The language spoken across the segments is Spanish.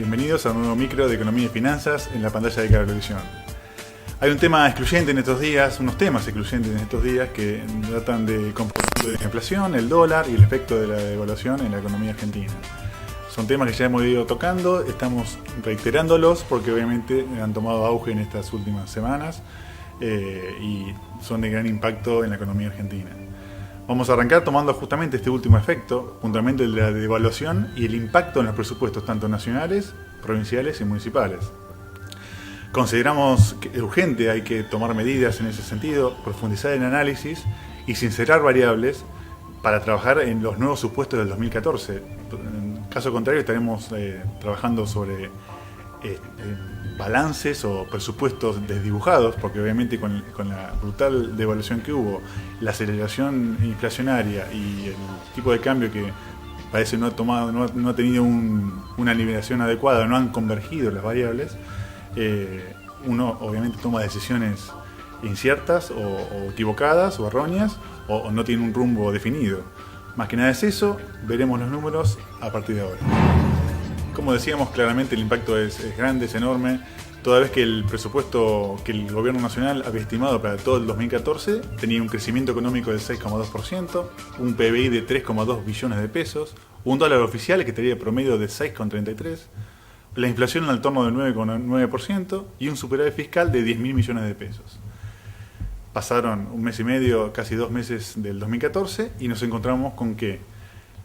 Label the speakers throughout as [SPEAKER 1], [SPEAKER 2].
[SPEAKER 1] Bienvenidos a un nuevo micro de Economía y Finanzas en la pantalla de Cablevisión. Hay un tema excluyente en estos días, unos temas excluyentes en estos días que tratan de comportamiento de la inflación, el dólar y el efecto de la devaluación en la economía argentina. Son temas que ya hemos ido tocando, estamos reiterándolos porque obviamente han tomado auge en estas últimas semanas y son de gran impacto en la economía argentina. Vamos a arrancar tomando justamente este último efecto, puntualmente el de la devaluación y el impacto en los presupuestos tanto nacionales, provinciales y municipales. Consideramos que es urgente, hay que tomar medidas en ese sentido, profundizar en análisis y sincerar variables para trabajar en los nuevos supuestos del 2014. En caso contrario estaremos trabajando sobre balances o presupuestos desdibujados, porque obviamente con la brutal devaluación que hubo, la aceleración inflacionaria y el tipo de cambio que parece no ha tenido una liberación adecuada, no han convergido las variables, uno obviamente toma decisiones inciertas o equivocadas o erróneas o no tiene un rumbo definido. Más que nada es eso, veremos los números a partir de ahora. Como decíamos, claramente el impacto es grande, es enorme, toda vez que el presupuesto que el gobierno nacional había estimado para todo el 2014 tenía un crecimiento económico del 6,2%, un PBI de 3,2 billones de pesos, un dólar oficial que tenía promedio de 6,33%, la inflación en el torno del 9,9% y un superávit fiscal de 10.000 millones de pesos. Pasaron un mes y medio, casi 2 meses del 2014 y nos encontramos con que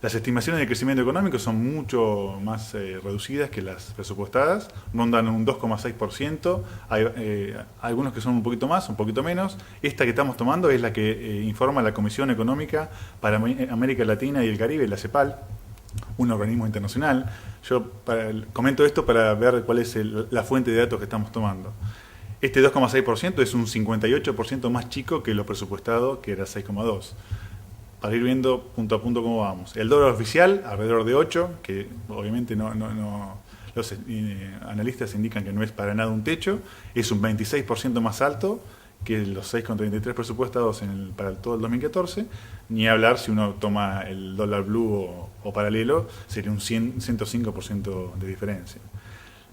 [SPEAKER 1] las estimaciones de crecimiento económico son mucho más reducidas que las presupuestadas, rondan un 2,6%, hay algunos que son un poquito más, un poquito menos. Esta que estamos tomando es la que informa la Comisión Económica para América Latina y el Caribe, la CEPAL, un organismo internacional. Yo comento esto para ver cuál es la fuente de datos que estamos tomando. Este 2,6% es un 58% más chico que lo presupuestado, que era 6,2%. Para ir viendo punto a punto cómo vamos. El dólar oficial, alrededor de 8, que obviamente los analistas indican que no es para nada un techo, es un 26% más alto que los 6,33 presupuestados para todo el 2014, ni hablar si uno toma el dólar blue o paralelo, sería un 105% de diferencia.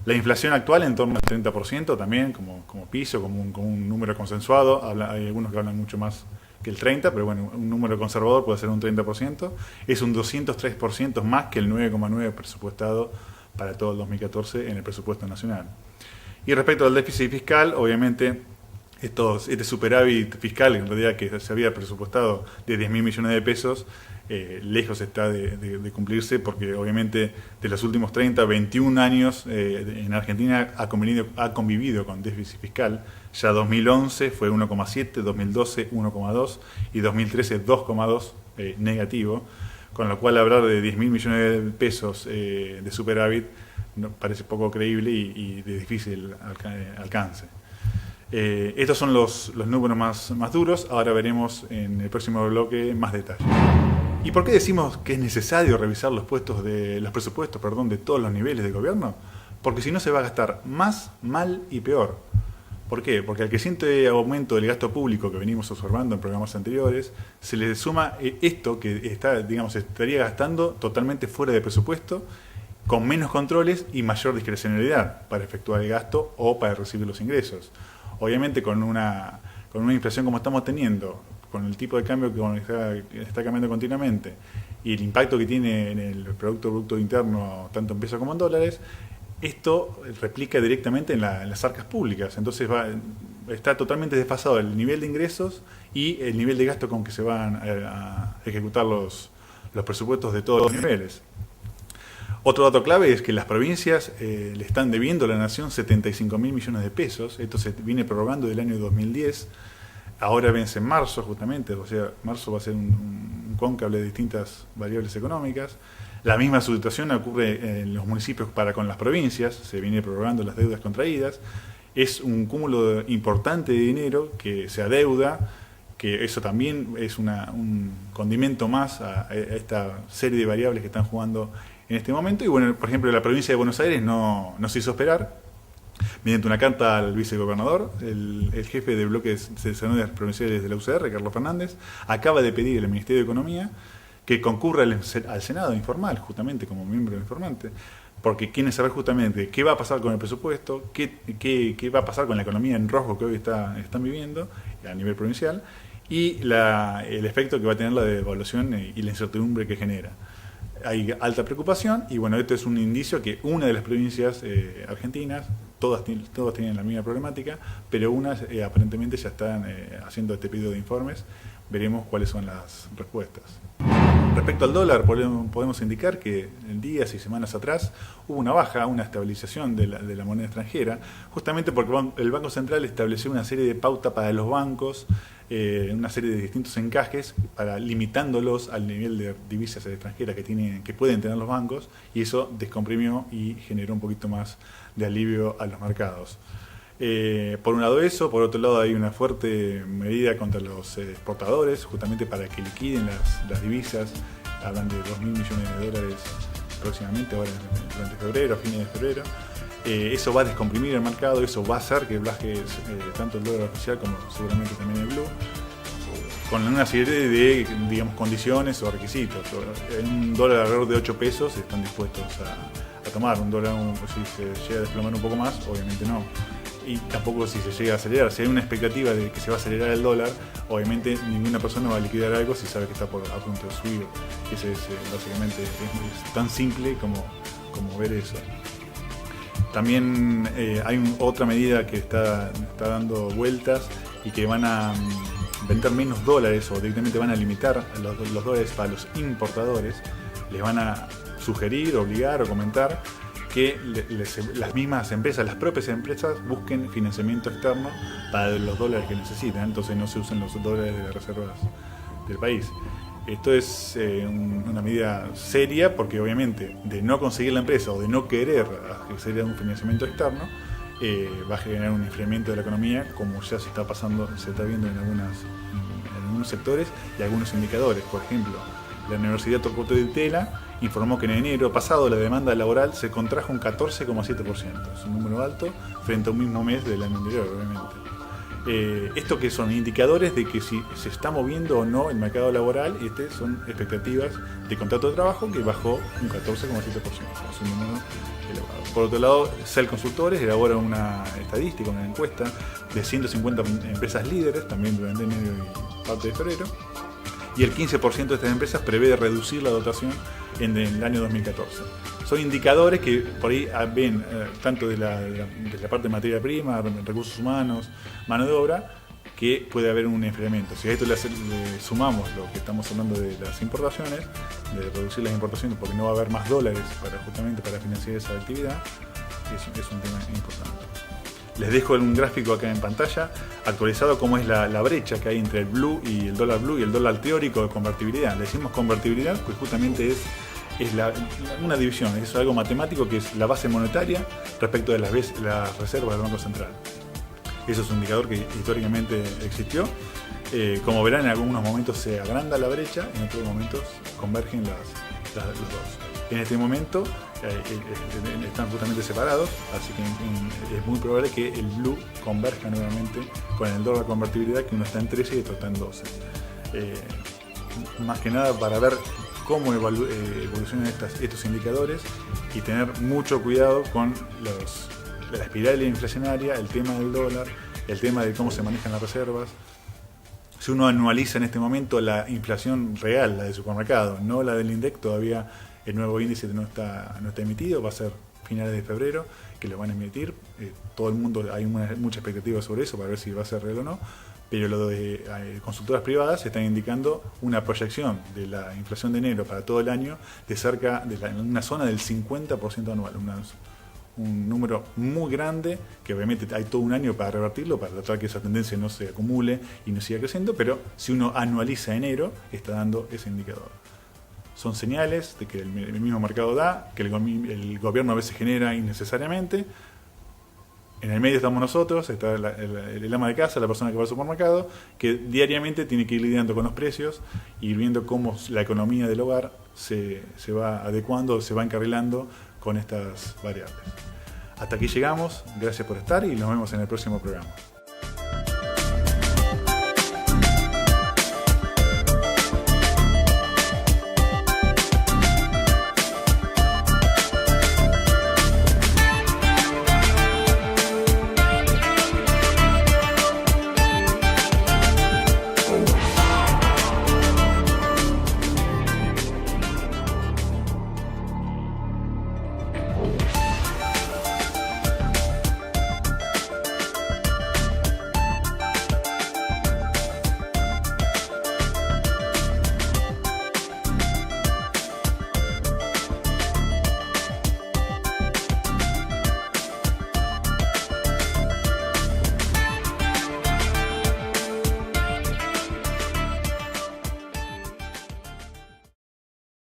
[SPEAKER 1] La inflación actual en torno al 30% también, como piso, como un número consensuado, hay algunos que hablan mucho más que el 30%, pero bueno, un número conservador puede ser un 30%, es un 203% más que el 9,9% presupuestado para todo el 2014 en el presupuesto nacional. Y respecto al déficit fiscal, obviamente este superávit fiscal, en realidad que se había presupuestado de 10.000 millones de pesos, lejos está de cumplirse, porque obviamente de los últimos 21 años en Argentina ha convivido con déficit fiscal. Ya 2011 fue 1,7, 2012 1,2 y 2013 2,2 negativo, con lo cual hablar de 10.000 millones de pesos de superávit parece poco creíble y de difícil alcance. Estos son los números más duros. Ahora veremos en el próximo bloque más detalle. ¿Y por qué decimos que es necesario revisar los presupuestos de todos los niveles de gobierno? Porque si no se va a gastar más, mal y peor. ¿Por qué? Porque al creciente aumento del gasto público que venimos observando en programas anteriores, se le suma esto que estaría gastando totalmente fuera de presupuesto, con menos controles y mayor discrecionalidad para efectuar el gasto o para recibir los ingresos. Obviamente con una inflación como estamos teniendo, con el tipo de cambio que está cambiando continuamente y el impacto que tiene en el Producto Bruto Interno, tanto en pesos como en dólares, esto replica directamente en las arcas públicas. Entonces está totalmente desfasado el nivel de ingresos y el nivel de gasto con que se van a ejecutar los presupuestos de todos los niveles. Otro dato clave es que las provincias le están debiendo a la nación 75.000 millones de pesos. Esto se viene prorrogando del año 2010. Ahora vence en marzo, justamente, o sea, marzo va a ser un cóncavo de distintas variables económicas. La misma situación ocurre en los municipios con las provincias, se viene prorrogando las deudas contraídas. Es un cúmulo importante de dinero que se adeuda, que eso también es un condimento más a esta serie de variables que están jugando en este momento. Y bueno, por ejemplo, la provincia de Buenos Aires no se hizo esperar. Mediante una carta al vicegobernador, el jefe del bloque de senadores provinciales de la UCR, Carlos Fernández, acaba de pedir al Ministerio de Economía que concurra al Senado informal, justamente como miembro informante, porque quieren saber justamente qué va a pasar con el presupuesto, qué va a pasar con la economía en rojo que hoy están viviendo a nivel provincial, y el efecto que va a tener la devaluación y la incertidumbre que genera. Hay alta preocupación y bueno, esto es un indicio que una de las provincias argentinas, todas tienen la misma problemática, pero unas aparentemente ya están haciendo este pedido de informes. Veremos cuáles son las respuestas. Respecto al dólar, podemos indicar que en días y semanas atrás hubo una baja, una estabilización de la moneda extranjera, justamente porque el Banco Central estableció una serie de pautas para los bancos, una serie de distintos encajes para limitándolos al nivel de divisas extranjeras que pueden tener los bancos, y eso descomprimió y generó un poquito más de alivio a los mercados. Por un lado eso, por otro lado hay una fuerte medida contra los exportadores, justamente para que liquiden las divisas. Hablan de 2.000 millones de dólares próximamente, ahora durante febrero, fines de febrero. Eso va a descomprimir el mercado, eso va a hacer que baje tanto el dólar oficial como seguramente también el blue, con una serie de, digamos, condiciones o requisitos. Un dólar alrededor de 8 pesos están dispuestos a tomar. Un dólar, si se llega a desplomar un poco más, obviamente no. Y tampoco si se llega a acelerar. Si hay una expectativa de que se va a acelerar el dólar, obviamente ninguna persona va a liquidar algo si sabe que está a punto de subir. Ese es básicamente es tan simple como ver eso. También hay otra medida que está dando vueltas y que van a vender menos dólares o directamente van a limitar los dólares para los importadores. Les van a sugerir, obligar o comentar que las mismas empresas, las propias empresas, busquen financiamiento externo para los dólares que necesitan, entonces no se usen los dólares de las reservas del país. Esto es una medida seria porque obviamente de no conseguir la empresa o de no querer acceder a un financiamiento externo, va a generar un enfriamiento de la economía, como ya se está viendo en algunos sectores y algunos indicadores. Por ejemplo, la Universidad Torcuato Di Tella informó que en enero pasado la demanda laboral se contrajo un 14,7%. Es un número alto frente a un mismo mes del año anterior, obviamente. Esto que son indicadores de que si se está moviendo o no el mercado laboral, son expectativas de contrato de trabajo que bajó un 14,7%. Es un número elevado. Por otro lado, CEL Consultores elabora una estadística, una encuesta de 150 empresas líderes, también durante enero y parte de febrero. Y el 15% de estas empresas prevé reducir la dotación en el año 2014. Son indicadores que por ahí ven tanto de la parte de materia prima, recursos humanos, mano de obra, que puede haber un enfriamiento. Si a esto le sumamos lo que estamos hablando de las importaciones, de reducir las importaciones porque no va a haber más dólares justamente para financiar esa actividad, es un tema importante. Les dejo un gráfico acá en pantalla actualizado cómo es la brecha que hay entre el blue y el dólar teórico de convertibilidad. Le decimos convertibilidad pues justamente es una división, es algo matemático que es la base monetaria respecto de las reservas del Banco Central. Eso es un indicador que históricamente existió. Como verán, en algunos momentos se agranda la brecha, en otros momentos convergen los dos. En este momento están justamente separados, así que es muy probable que el blue converja nuevamente con el dólar convertibilidad, que uno está en 13 y otro está en 12. Más que nada para ver cómo evolucionan estos indicadores y tener mucho cuidado con la espiral inflacionaria, el tema del dólar, el tema de cómo se manejan las reservas. Si uno anualiza en este momento la inflación real, la de supermercado, no la del INDEC, todavía el nuevo índice no está emitido, va a ser finales de febrero que lo van a emitir. Todo el mundo, hay mucha expectativa sobre eso para ver si va a ser real o no, pero lo de consultoras privadas están indicando una proyección de la inflación de enero para todo el año de cerca de una zona del 50% anual, un número muy grande, que obviamente hay todo un año para revertirlo, para tratar que esa tendencia no se acumule y no siga creciendo, pero si uno anualiza enero, está dando ese indicador. Son señales de que el mismo mercado da, que el gobierno a veces genera innecesariamente. En el medio estamos nosotros, está el ama de casa, la persona que va al supermercado, que diariamente tiene que ir lidiando con los precios y viendo cómo la economía del hogar se va adecuando, se va encarrilando con estas variables. Hasta aquí llegamos, gracias por estar y nos vemos en el próximo programa.